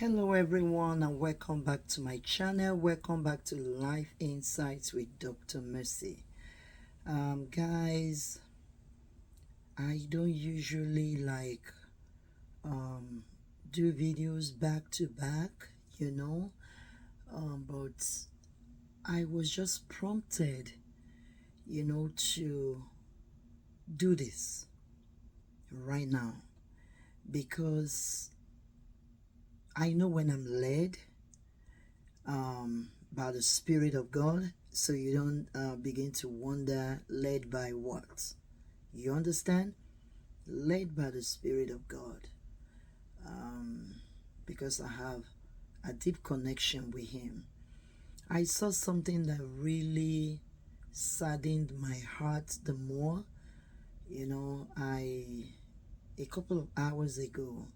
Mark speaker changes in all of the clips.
Speaker 1: Hello everyone and welcome back to my channel. Welcome back to Life Insights with Dr. Mercy. Guys, I don't usually do videos back to back, but I was just prompted, to do this right now because I know when I'm led by the Spirit of God, so you don't begin to wonder led by what. You understand? Led by the Spirit of God, because I have a deep connection with Him. I saw something that really saddened my heart the more. A couple of hours ago,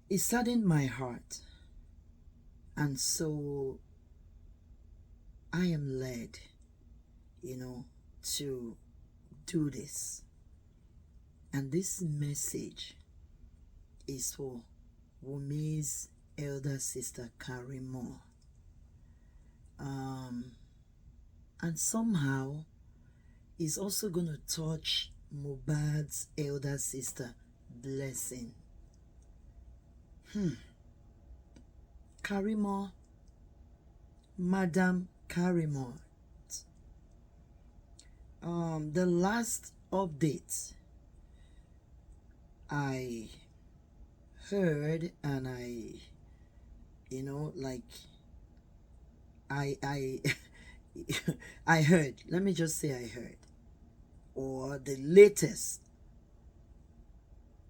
Speaker 1: it saddened my heart, and so I am led, to do this. And this message is for Wumi's elder sister Karimot. And somehow it's also going to touch Mohbad's elder sister Blessing. Karimot, Madam Karimot. The last update I heard, and I I heard, let me just say I heard, or the latest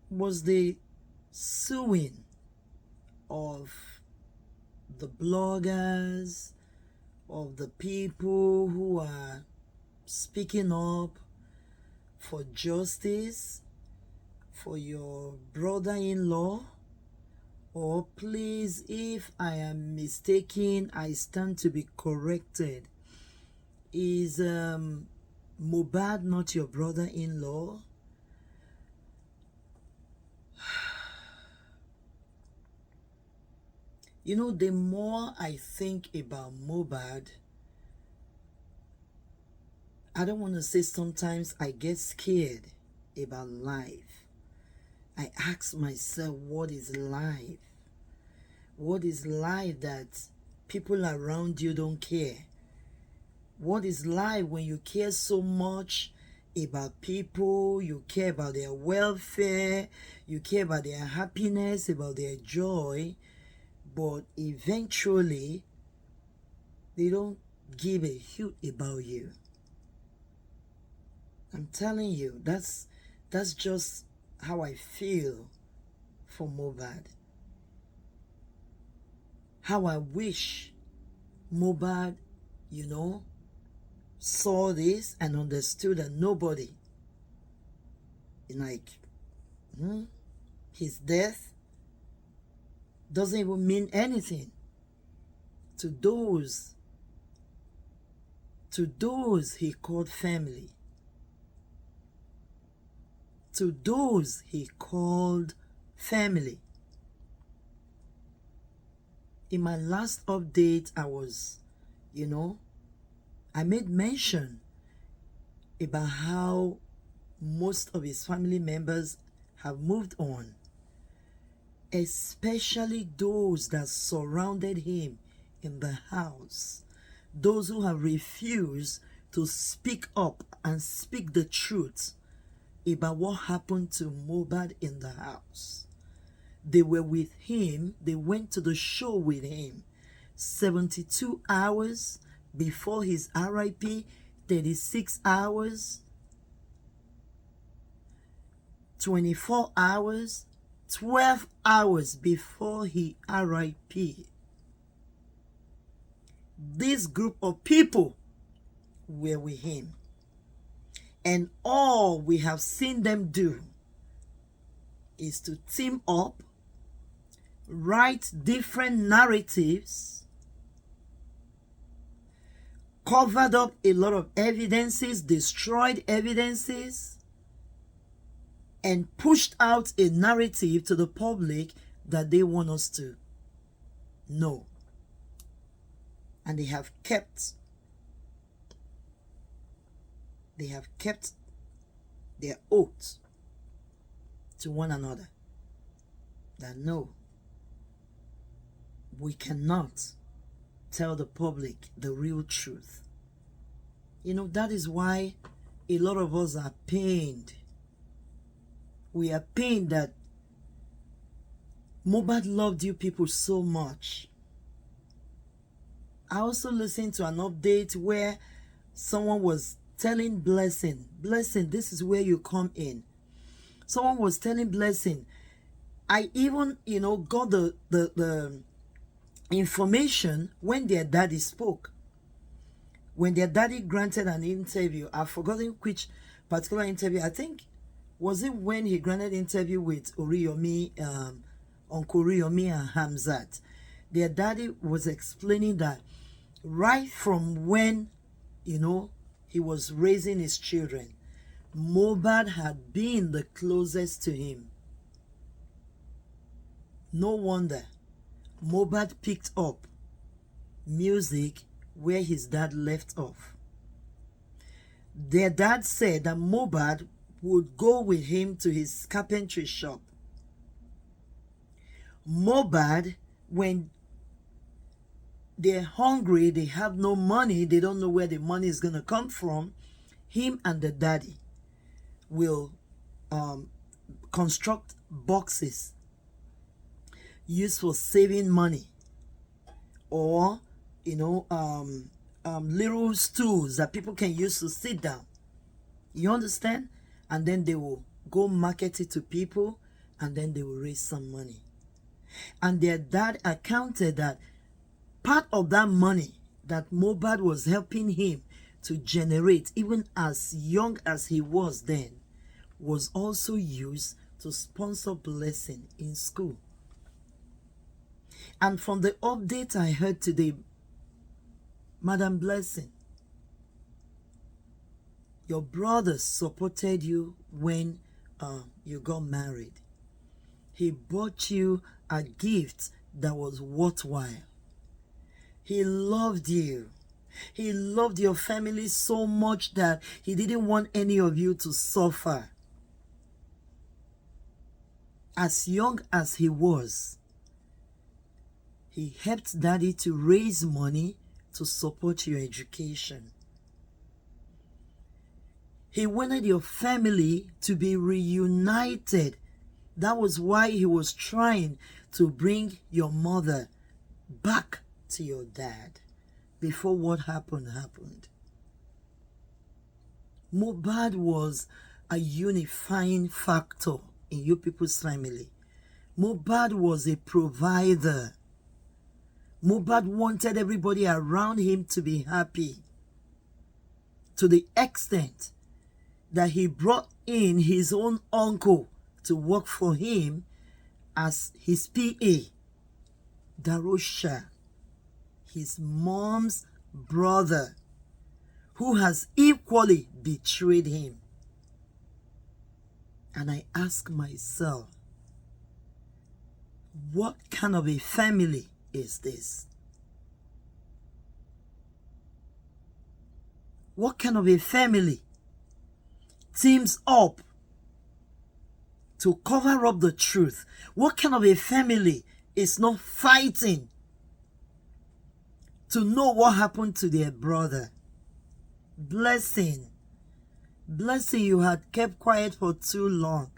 Speaker 1: was the suing of the bloggers, of the people who are speaking up for justice for your brother-in-law. Or please, if I am mistaken, I stand to be corrected. Is Mohbad not your brother-in-law? The more I think about Mohbad, I don't want to say sometimes I get scared about life. I ask myself, what is life? What is life that people around you don't care? What is life when you care so much about people, you care about their welfare, you care about their happiness, about their joy, but eventually they don't give a hoot about you? I'm telling you, that's just how I feel for Mohbad. How I wish Mohbad, saw this and understood that nobody, his death doesn't even mean anything to those he called family, to those he called family. In my last update, I made mention about how most of his family members have moved on, especially those that surrounded him in the house, those who have refused to speak up and speak the truth about what happened to Mohbad in the house. They were with him. They went to the show with him 72 hours before his RIP, 36 hours, 24 hours, 12 hours before he RIP. This group of people were with him. And all we have seen them do is to team up, write different narratives, covered up a lot of evidences, destroyed evidences, and pushed out a narrative to the public that they want us to know. And they have kept their oath to one another that no, we cannot tell the public the real truth. You know, that is why a lot of us are pained. We are pained that Mohbad loved you people so much. I also listened to an update where someone was telling Blessing, this is where you come in. Someone was telling Blessing, I even, got the information when their daddy spoke. When their daddy granted an interview, I've forgotten which particular interview. I think, was it when he granted interview with Oriyomi, Uncle Oriyomi and Hamzat? Their daddy was explaining that right from when, he was raising his children, Mohbad had been the closest to him. No wonder Mohbad picked up music where his dad left off. Their dad said that Mohbad would go with him to his carpentry shop. Mohbad, when they're hungry, they have no money, they don't know where the money is going to come from, him and the daddy will construct boxes used for saving money, or little stools that people can use to sit down. You understand? And then they will go market it to people, and then they will raise some money. And their dad accounted that part of that money that Mohbad was helping him to generate, even as young as he was then, was also used to sponsor Blessing in school. And from the update I heard today, Madam Blessing, your brother supported you when you got married. He bought you a gift that was worthwhile. He loved you. He loved your family so much that he didn't want any of you to suffer. As young as he was, he helped Daddy to raise money to support your education. He wanted your family to be reunited. That was why he was trying to bring your mother back to your dad before what happened. Mohbad was a unifying factor in you people's family. Mohbad was a provider. Mohbad wanted everybody around him to be happy, to the extent that he brought in his own uncle to work for him as his PA, Darosha, his mom's brother, who has equally betrayed him. And I ask myself, what kind of a family is this? What kind of a family teams up to cover up the truth? What kind of a family is not fighting to know what happened to their brother? Blessing, you had kept quiet for too long.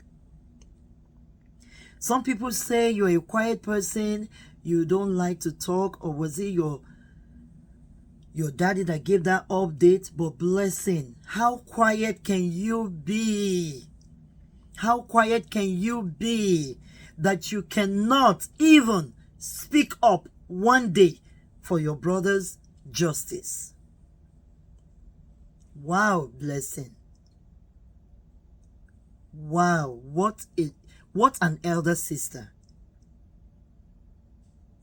Speaker 1: Some people say you're a quiet person, you don't like to talk, or was it your daddy that gave that update? But Blessing, how quiet can you be? How quiet can you be that you cannot even speak up one day for your brother's justice? Wow, Blessing. Wow, what an elder sister.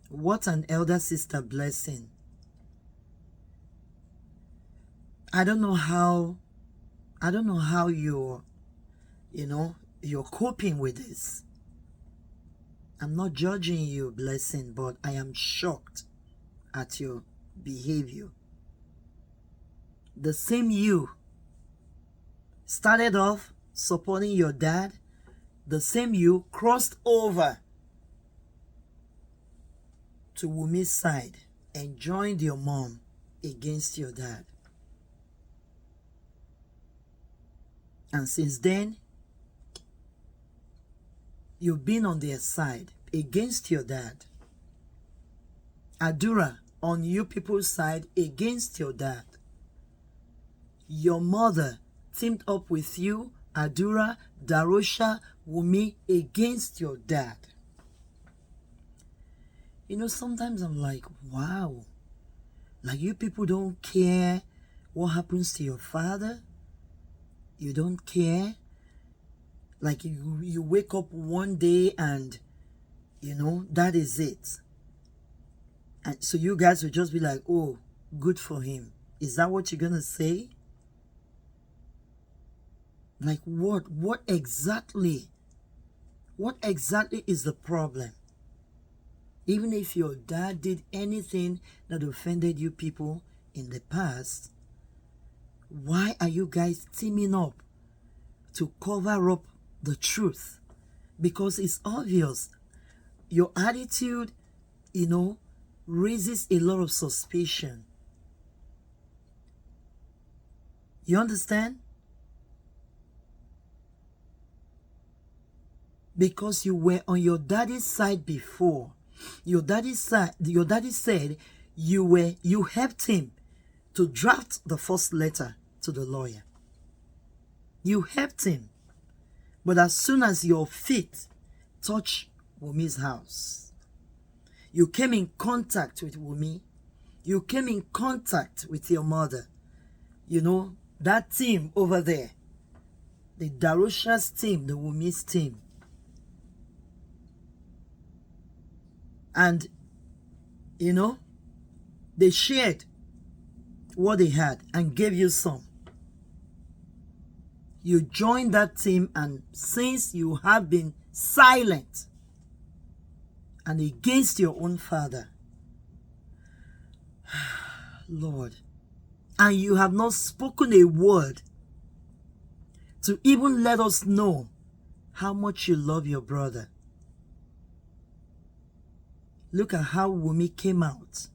Speaker 1: What an elder sister, Blessing. I don't know how you're, you're coping with this. I'm not judging you, Blessing, but I am shocked at your behavior. The same you started off supporting your dad, the same you crossed over to Wumi's side and joined your mom against your dad. And since then, you've been on their side against your dad. Adura on you people's side against your dad. Your mother teamed up with you, Adura, Darosha, Wumi, against your dad. You know, sometimes I'm like, wow, like you people don't care what happens to your father. You don't care. Like you wake up one day and, you know, that is it. And so you guys will just be like, oh, good for him. Is that what you're going to say? Like what? What exactly is the problem? Even if your dad did anything that offended you people in the past, why are you guys teaming up to cover up the truth? Because it's obvious. Your attitude, you know, raises a lot of suspicion. You understand? Because you were on your daddy's side before. Your daddy said you helped him to draft the first letter to the lawyer. You helped him. But as soon as your feet touched Wumi's house, you came in contact with Wumi. You came in contact with your mother. You know, that team over there. The Darosha's team, the Wumi's team. And, you know, they shared what they had and gave you some. You joined that team, and since you have been silent and against your own father, Lord, and you have not spoken a word to even let us know how much you love your brother. Look at how Wumi came out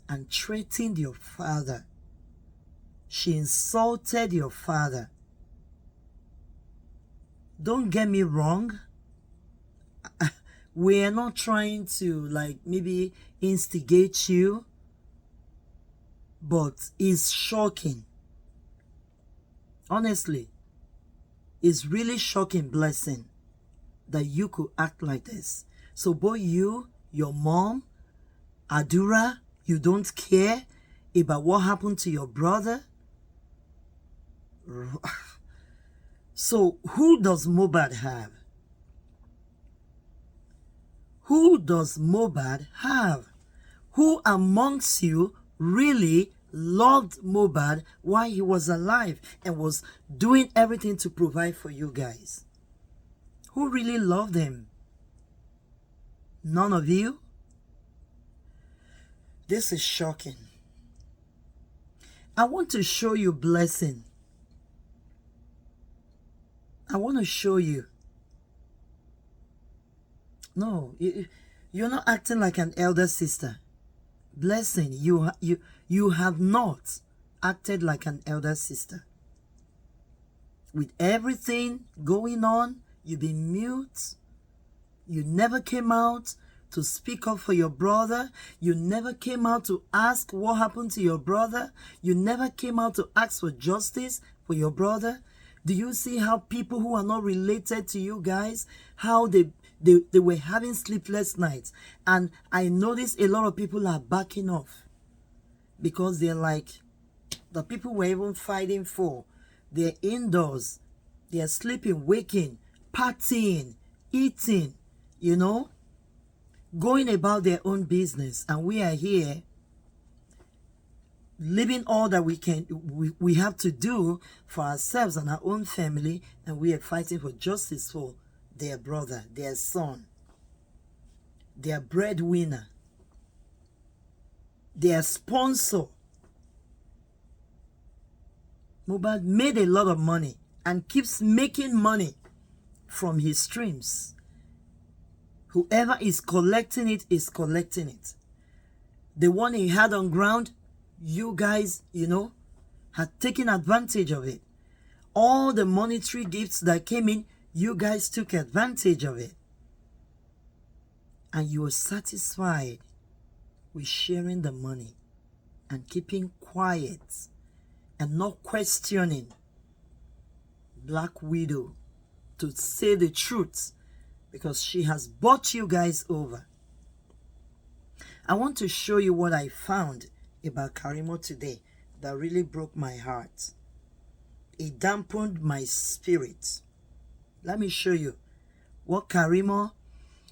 Speaker 1: and threatened your father. She insulted your father. Don't get me wrong. We're not trying to like maybe instigate you, but it's shocking. Honestly, it's really shocking, Blessing, that you could act like this. So both you, your mom, Adura, you don't care about what happened to your brother. So who does Mohbad have? Who does Mohbad have? Who amongst you really loved Mohbad while he was alive and was doing everything to provide for you guys? Who really loved him? None of you? This is shocking. I want to show you, Blessing. I want to show you. No, you're not acting like an elder sister. Blessing, you have not acted like an elder sister. With everything going on, you've been mute. You never came out to speak up for your brother. You never came out to ask what happened to your brother. You never came out to ask for justice for your brother. Do you see how people who are not related to you guys, how they were having sleepless nights? And I noticed a lot of people are backing off because they're like, the people we're even fighting for, they're indoors, they're sleeping, waking, partying, eating, you know, going about their own business. And we are here leaving all that we have to do for ourselves and our own family, and we are fighting for justice for their brother, their son, their breadwinner, their sponsor. Mohbad made a lot of money and keeps making money from his streams. Whoever is collecting it is collecting it. The one he had on ground, you guys, had taken advantage of it. All the monetary gifts that came in, you guys took advantage of it. And you were satisfied with sharing the money and keeping quiet and not questioning Black Widow to say the truth, because she has bought you guys over. I want to show you what I found about Karimot today that really broke my heart. It dampened my spirit. Let me show you what Karimot,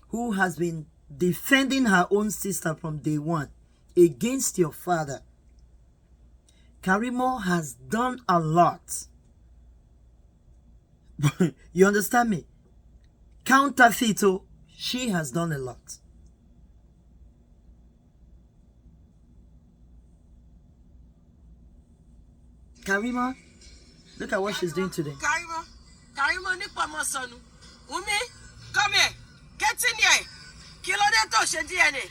Speaker 1: who has been defending her own sister from day one against your father. Karimot has done a lot. You understand me? Counterfeit, she has done a lot. Karimot, look at what she's doing today.
Speaker 2: Karimot, Nipa Sonu. Umi, come here. Get in here. Kilodeto she DNA.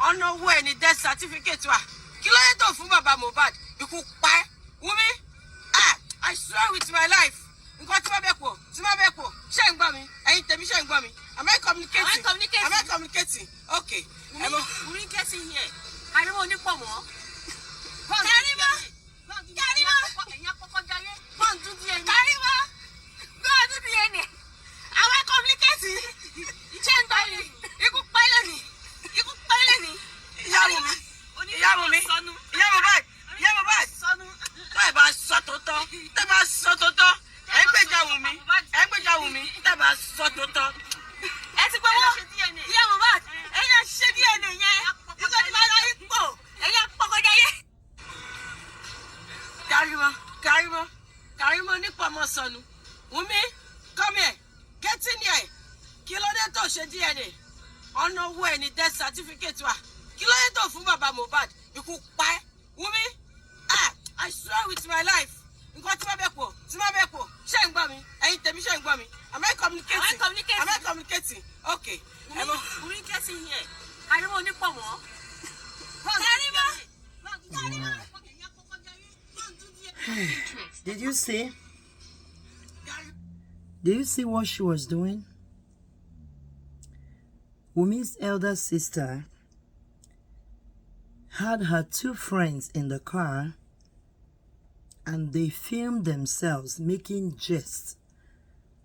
Speaker 2: On no way ni death certificate wa. Kilodeto fún baba Mohbad. Iku pa. Umi, I swear with my life. Nǹkan tí ma be po. Ṣé ń gbọ́ mi. Ẹ̀yin tèmi ṣé ń gbọ́ mi. Am I communicating? Okay.
Speaker 3: Umi, get in here. Karimot Nipa mo. Karimot.
Speaker 2: Karimot Nipa Sonu. Umi, come here. Get in here. Kilodeto she DNA. On no way ni death certificate wa. Kilodeto fún baba Mohbad. Iku pa. Umi, I swear with my life. Nǹkan tí ma be po. Ṣé ń gbọ́ mi. Ẹ̀yin tèmi ṣé ń gbọ́ mi. Am I communicating? Okay.
Speaker 3: Umi, get in here. Karimot Nipa mo.
Speaker 1: Did you see? Did you see what she was doing? Wumi's elder sister had her two friends in the car, and they filmed themselves making jests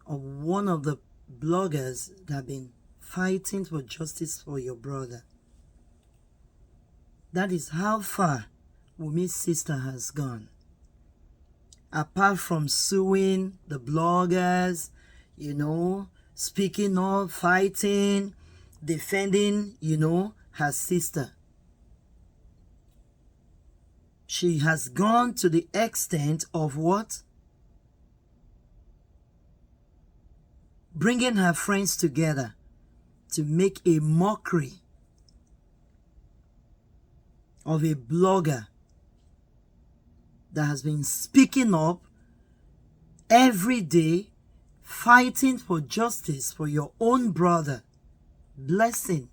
Speaker 1: of one of the bloggers that have been fighting for justice for your brother. That is how far Wumi's sister has gone. Apart from suing the bloggers, speaking up, fighting, defending, her sister. She has gone to the extent of what? Bringing her friends together to make a mockery of a blogger that has been speaking up every day, fighting for justice for your own brother. Blessing,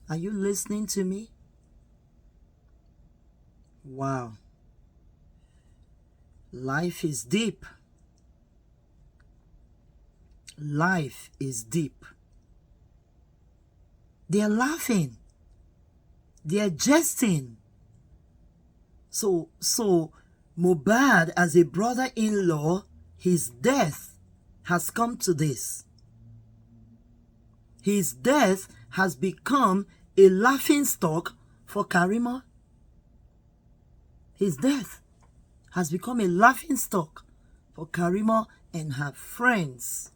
Speaker 1: are you listening to me? Wow. Life is deep. Life is deep. They are laughing. They are jesting. So Mohbad, as a brother-in-law, his death has come to this. His death has become a laughingstock for Karimot. His death has become a laughingstock for Karimot and her friends.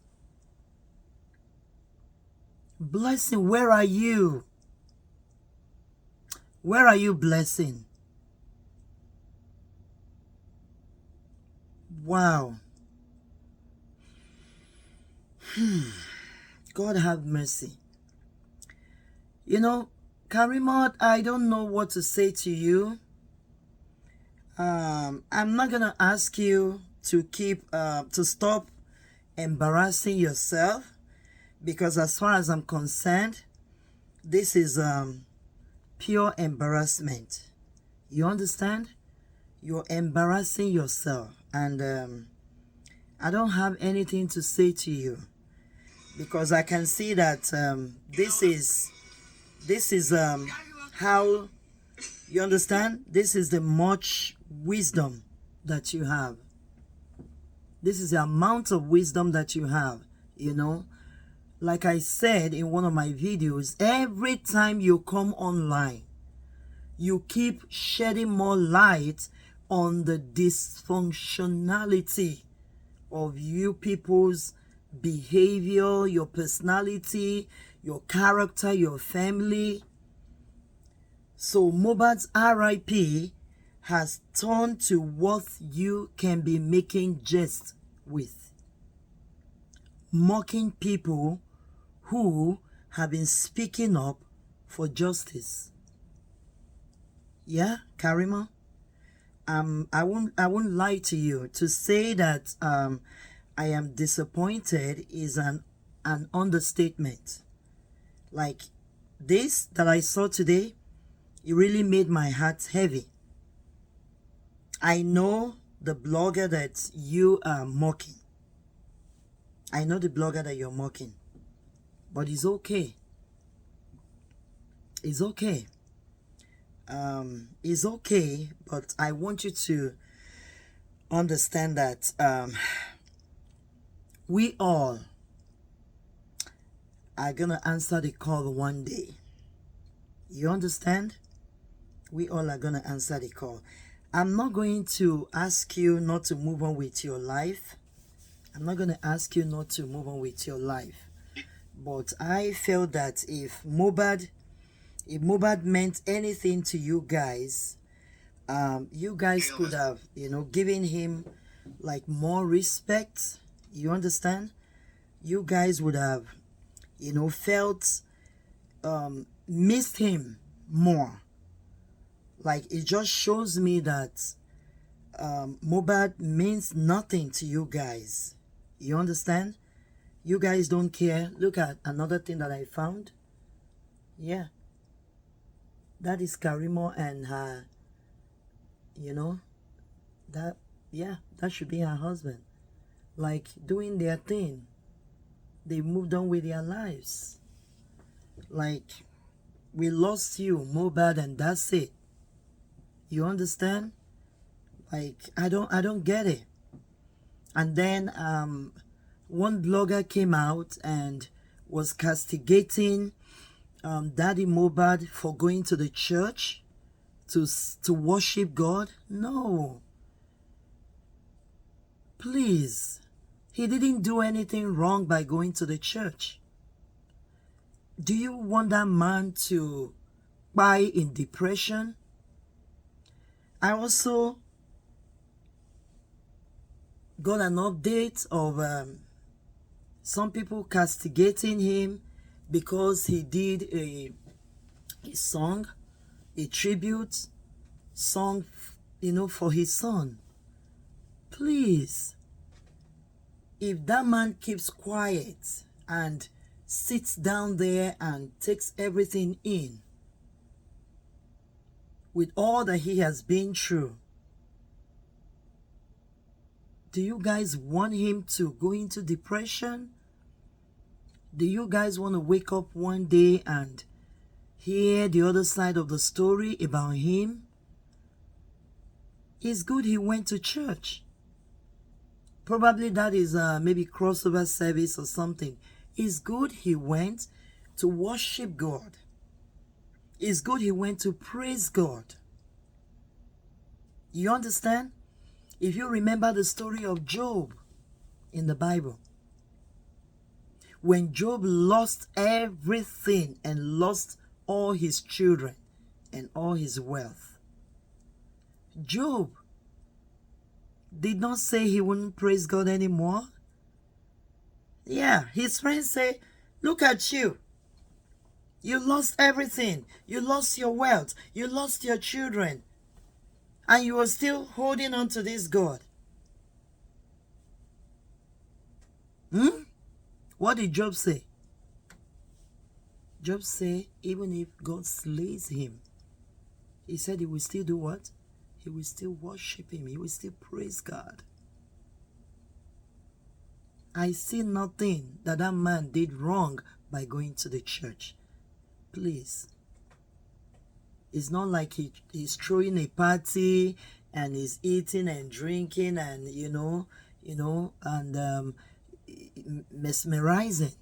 Speaker 1: Blessing, where are you? Where are you, Blessing? Wow. God have mercy. You know, Karimot, I don't know what to say to you. I'm not gonna ask you to stop embarrassing yourself, because as far as I'm concerned, this is pure embarrassment. You understand? You're embarrassing yourself, and I don't have anything to say to you, because I can see that this is how, you understand, this is the much wisdom that you have. This is the amount of wisdom that you have, you know. Like I said in one of my videos, every time you come online, you keep shedding more light on the dysfunctionality of you people's behavior, your personality, your character, your family. So Mohbad's RIP has turned to what you can be making jest with. Mocking people who have been speaking up for justice. Yeah, Karimot? I won't lie to you. To say that I am disappointed is an understatement. Like this that I saw today, it really made my heart heavy. I know the blogger that you are mocking. I know the blogger that you're mocking. But it's okay. It's okay. It's okay, but I want you to understand that we all are gonna answer the call one day. You understand? We all are gonna answer the call. I'm not going to ask you not to move on with your life. I'm not gonna ask you not to move on with your life. But I felt that if Mohbad meant anything to you guys could have, given him like more respect. You understand? You guys would have, felt missed him more. Like, it just shows me that Mohbad means nothing to you guys. You understand? You guys don't care. Look at another thing that I found. Yeah. That is Karimot and her, that should be her husband. Like, doing their thing. They moved on with their lives. Like, we lost you, Mohbad, and that's it. You understand? Like, I don't get it. And then one blogger came out and was castigating Daddy Mohbad for going to the church to worship God. No. Please. He didn't do anything wrong by going to the church. Do you want that man to die in depression? I also got an update of some people castigating him because he did a song, a tribute song, for his son. Please, if that man keeps quiet and sits down there and takes everything in with all that he has been through, do you guys want him to go into depression? Do you guys want to wake up one day and hear the other side of the story about him? It's good he went to church. Probably that is maybe crossover service or something. It's good he went to worship God. It's good he went to praise God. You understand? If you remember the story of Job in the Bible, when Job lost everything and lost all his children and all his wealth, Job did not say he wouldn't praise God anymore. Yeah, his friends say, look at you. You lost everything. You lost your wealth. You lost your children. And you are still holding on to this God. What did Job say? Job said, even if God slays him, he said he will still do what? He will still worship him. He will still praise God. I see nothing that that man did wrong by going to the church. Please. It's not like he's throwing a party and he's eating and drinking and, and mesmerizing.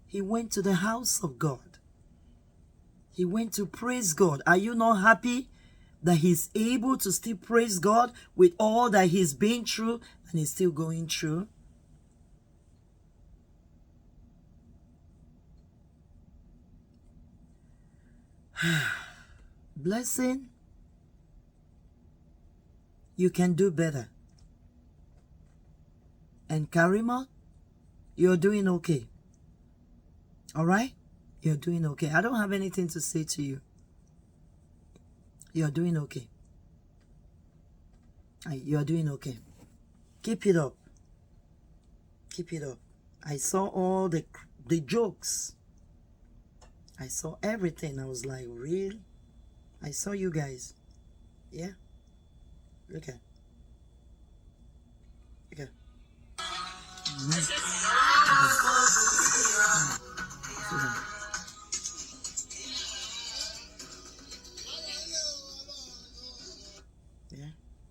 Speaker 1: He went to the house of God. He went to praise God. Are you not happy that he's able to still praise God with all that he's been through and he's still going through? Blessing, you can do better. And Karimot, you're doing okay. All right? You're doing okay. I don't have anything to say to you. You're doing okay. You're doing okay. Keep it up. Keep it up. I saw all the jokes. I saw everything. I was like, really? I saw you guys. Yeah? Look at. Look at.